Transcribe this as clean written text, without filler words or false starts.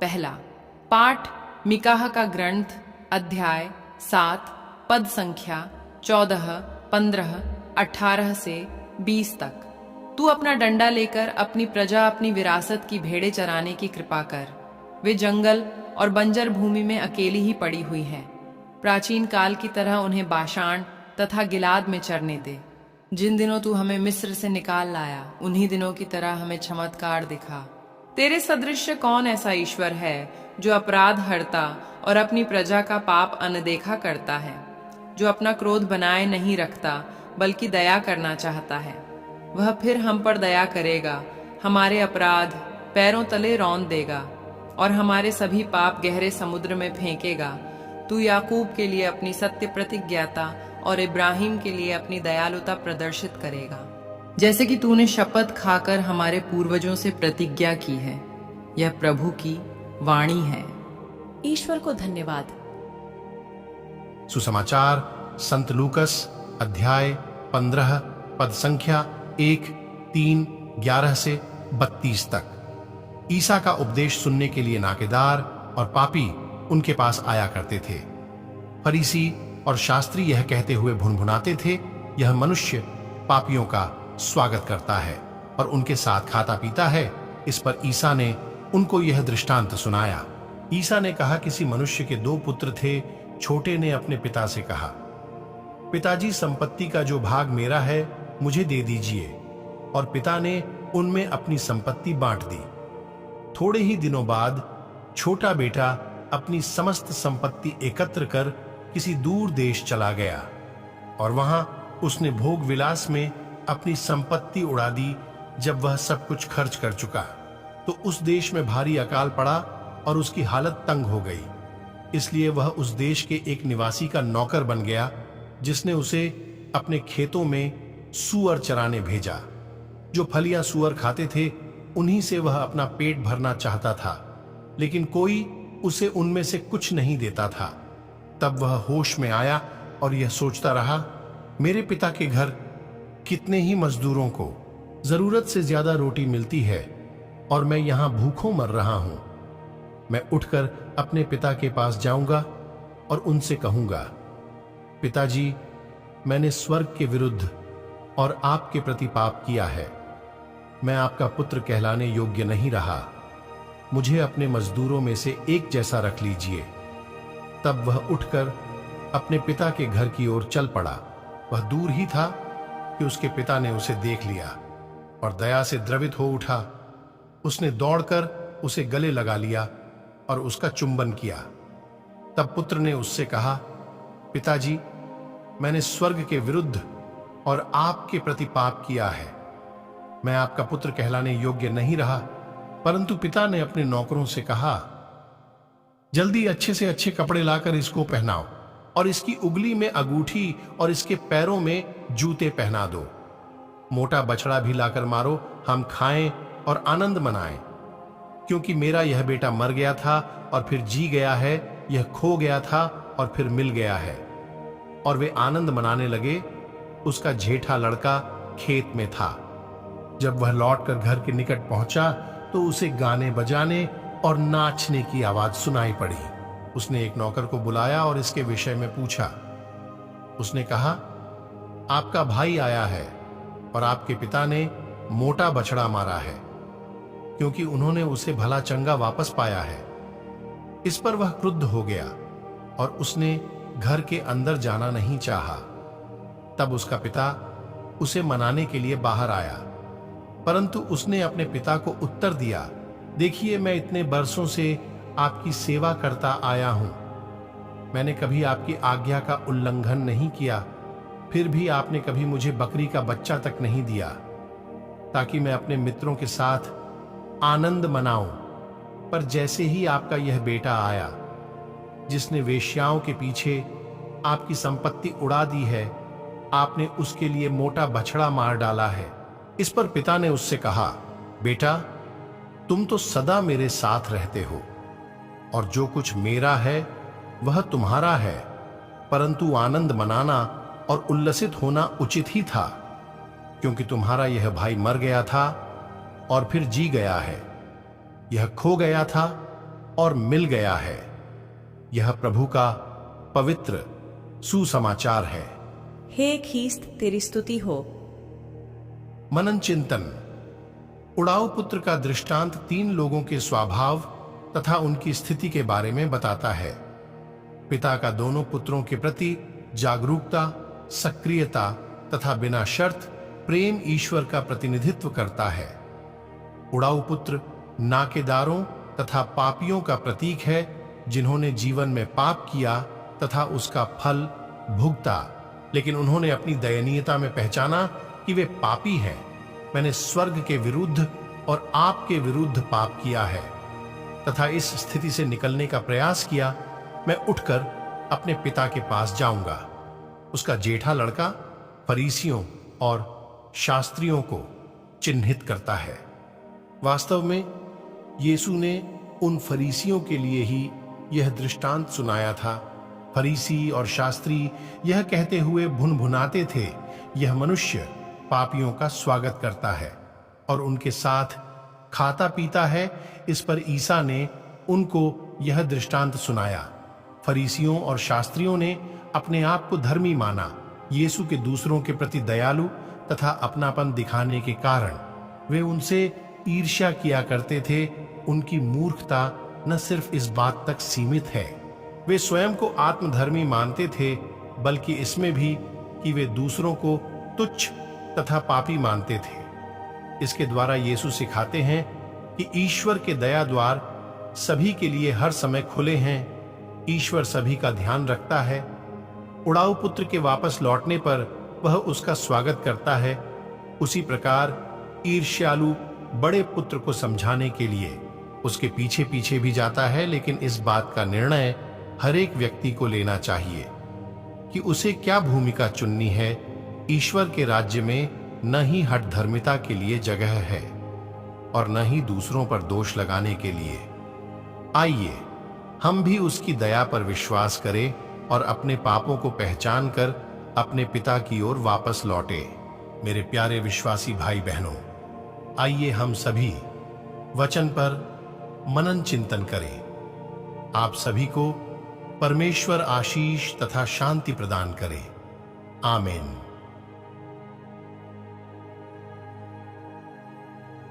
पहला पाठ मिकाह का ग्रंथ, अध्याय 7, पद संख्या 14, 15, 18 से 20 तक। तू अपना डंडा लेकर अपनी प्रजा, अपनी विरासत की भेड़ें चराने की कृपा कर। वे जंगल और बंजर भूमि में अकेली ही पड़ी हुई हैं। प्राचीन काल की तरह उन्हें बाशान तथा गिलाद में चरने दे। जिन दिनों तू हमें मिस्र से निकाल लाया, उन्हीं दिनों की तरह हमें चमत्कार दिखा। तेरे सदृश कौन ऐसा ईश्वर है जो अपराध हरता और अपनी प्रजा का पाप अनदेखा करता है, जो अपना क्रोध बनाए नहीं रखता बल्कि दया करना चाहता है। वह फिर हम पर दया करेगा, हमारे अपराध पैरों तले रौंद देगा और हमारे सभी पाप गहरे समुद्र में फेंकेगा। तू याकूब के लिए अपनी सत्य प्रतिज्ञाता और इब्राहिम के लिए अपनी दयालुता प्रदर्शित करेगा, जैसे कि तूने शपथ खाकर हमारे पूर्वजों से प्रतिज्ञा की है। यह प्रभु की वाणी है। ईश्वर को धन्यवाद। सुसमाचार संत लूकस अध्याय 15 पद संख्या 1, 3, 11 से 32 तक। ईसा का उपदेश सुनने के लिए नाकेदार और पापी उनके पास आया करते थे। फरीसी और शास्त्री यह कहते हुए भुनभुनाते थे, यह मनुष्य पापियों का स्वागत करता है और उनके साथ खाता पीता है। इस पर ईसा ने उनको यह दृष्टांत सुनाया। ईसा ने कहा, किसी मनुष्य के 2 पुत्र थे। छोटे ने अपने पिता से कहा, पिताजी, संपत्ति का जो भाग मेरा है मुझे दे दीजिए। और पिता ने उनमें अपनी संपत्ति बांट दी। थोड़े ही दिनों बाद छोटा बेटा अपनी समस्त संपत्ति एकत्र कर किसी दूर देश चला गया और वहां उसने भोग विलास में अपनी संपत्ति उड़ा दी। जब वह सब कुछ खर्च कर चुका तो उस देश में भारी अकाल पड़ा और उसकी हालत तंग हो गई। इसलिए वह उस देश के एक निवासी का नौकर बन गया, जिसने उसे अपने खेतों में सूअर चराने भेजा। जो फलियां सूअर खाते थे उन्हीं से वह अपना पेट भरना चाहता था, लेकिन कोई उसे उनमें से कुछ नहीं देता था। तब वह होश में आया और यह सोचता रहा, मेरे पिता के घर कितने ही मजदूरों को जरूरत से ज्यादा रोटी मिलती है और मैं यहां भूखों मर रहा हूं। मैं उठकर अपने पिता के पास जाऊंगा और उनसे कहूंगा, पिताजी, मैंने स्वर्ग के विरुद्ध और आपके प्रति पाप किया है। मैं आपका पुत्र कहलाने योग्य नहीं रहा। मुझे अपने मजदूरों में से एक जैसा रख लीजिए। तब वह उठकर अपने पिता के घर की ओर चल पड़ा। वह दूर ही था कि उसके पिता ने उसे देख लिया और दया से द्रवित हो उठा। उसने दौड़कर उसे गले लगा लिया और उसका चुंबन किया। तब पुत्र ने उससे कहा, पिताजी, मैंने स्वर्ग के विरुद्ध और आपके प्रति पाप किया है। मैं आपका पुत्र कहलाने योग्य नहीं रहा। परंतु पिता ने अपने नौकरों से कहा, जल्दी अच्छे से अच्छे कपड़े लाकर इसको पहनाओ और इसकी उंगली में अंगूठी और इसके पैरों में जूते पहना दो। मोटा बछड़ा भी लाकर मारो, हम खाएं और आनंद मनाएं। क्योंकि मेरा यह बेटा मर गया था और फिर जी गया है, यह खो गया था और फिर मिल गया है। और वे आनंद मनाने लगे। उसका जेठा लड़का खेत में था। जब वह लौटकर घर के निकट पहुंचा तो उसे गाने बजाने और नाचने की आवाज सुनाई पड़ी। उसने एक नौकर को बुलाया और इसके विषय में पूछा। उसने कहा, आपका भाई आया है और आपके पिता ने मोटा बछड़ा मारा है, क्योंकि उन्होंने उसे भला चंगा वापस पाया है। इस पर वह क्रुद्ध हो गया और उसने घर के अंदर जाना नहीं चाहा। तब उसका पिता उसे मनाने के लिए बाहर आया, परंतु उसने अपने पिता को उत्तर दिया, देखिए, मैं इतने बरसों से आपकी सेवा करता आया हूं। मैंने कभी आपकी आज्ञा का उल्लंघन नहीं किया। फिर भी आपने कभी मुझे बकरी का बच्चा तक नहीं दिया, ताकि मैं अपने मित्रों के साथ आनंद मनाऊं। पर जैसे ही आपका यह बेटा आया, जिसने वेश्याओं के पीछे आपकी संपत्ति उड़ा दी है, आपने उसके लिए मोटा बछड़ा मार डाला है। इस पर पिता ने उससे कहा, बेटा, तुम तो सदा मेरे साथ रहते हो और जो कुछ मेरा है वह तुम्हारा है, परंतु आनंद मनाना और उल्लसित होना उचित ही था, क्योंकि तुम्हारा यह भाई मर गया था और फिर जी गया है, यह खो गया था और मिल गया है। यह प्रभु का पवित्र सुसमाचार है। हे ख्रीस्त, तेरी स्तुति हो। मनन चिंतन। उड़ाऊ पुत्र का दृष्टांत 3 लोगों के स्वभाव तथा उनकी स्थिति के बारे में बताता है। पिता का दोनों पुत्रों के प्रति जागरूकता, सक्रियता तथा बिना शर्त प्रेम ईश्वर का प्रतिनिधित्व करता है। उड़ाऊ पुत्र नाकेदारों तथा पापियों का प्रतीक है, जिन्होंने जीवन में पाप किया तथा उसका फल भुगता, लेकिन उन्होंने अपनी दयनीयता में पहचाना कि वे पापी हैं। मैंने स्वर्ग के विरुद्ध और आपके विरुद्ध पाप किया है तथा इस स्थिति से निकलने का प्रयास किया। मैं उठकर अपने पिता के पास जाऊंगा। उसका जेठा लड़का फरीसियों और शास्त्रियों को चिन्हित करता है। वास्तव में यीशु ने उन फरीसियों के लिए ही यह दृष्टांत सुनाया था। फरीसी और शास्त्री यह कहते हुए भुनभुनाते थे, यह मनुष्य पापियों का स्वागत करता है और उनके साथ खाता पीता है। इस पर ईसा ने उनको यह दृष्टांत सुनाया। फरीसियों और शास्त्रियों ने अपने आप को धर्मी माना। यीशु के दूसरों के प्रति दयालु तथा अपनापन दिखाने के कारण वे उनसे ईर्ष्या किया करते थे। उनकी मूर्खता न सिर्फ इस बात तक सीमित है, वे स्वयं को आत्मधर्मी मानते थे, बल्कि इसमें भी कि वे दूसरों को तुच्छ तथा पापी मानते थे। इसके द्वारा यीशु सिखाते हैं कि ईश्वर के दया द्वार सभी के लिए हर समय खुले हैं। ईश्वर सभी का ध्यान रखता है। उड़ाऊ पुत्र के वापस लौटने पर वह उसका स्वागत करता है। उसी प्रकार ईर्ष्यालु बड़े पुत्र को समझाने के लिए उसके पीछे पीछे भी जाता है, लेकिन इस बात का निर्णय हर एक व्यक्ति को लेना चाहिए कि उसे क्या भूमिका चुननी है। ईश्वर के राज्य में न ही हठधर्मिता के लिए जगह है और न ही दूसरों पर दोष लगाने के लिए। आइए हम भी उसकी दया पर विश्वास करें और अपने पापों को पहचान कर अपने पिता की ओर वापस लौटे। मेरे प्यारे विश्वासी भाई बहनों, आइए हम सभी वचन पर मनन चिंतन करें। आप सभी को परमेश्वर आशीष तथा शांति प्रदान करे। आमीन।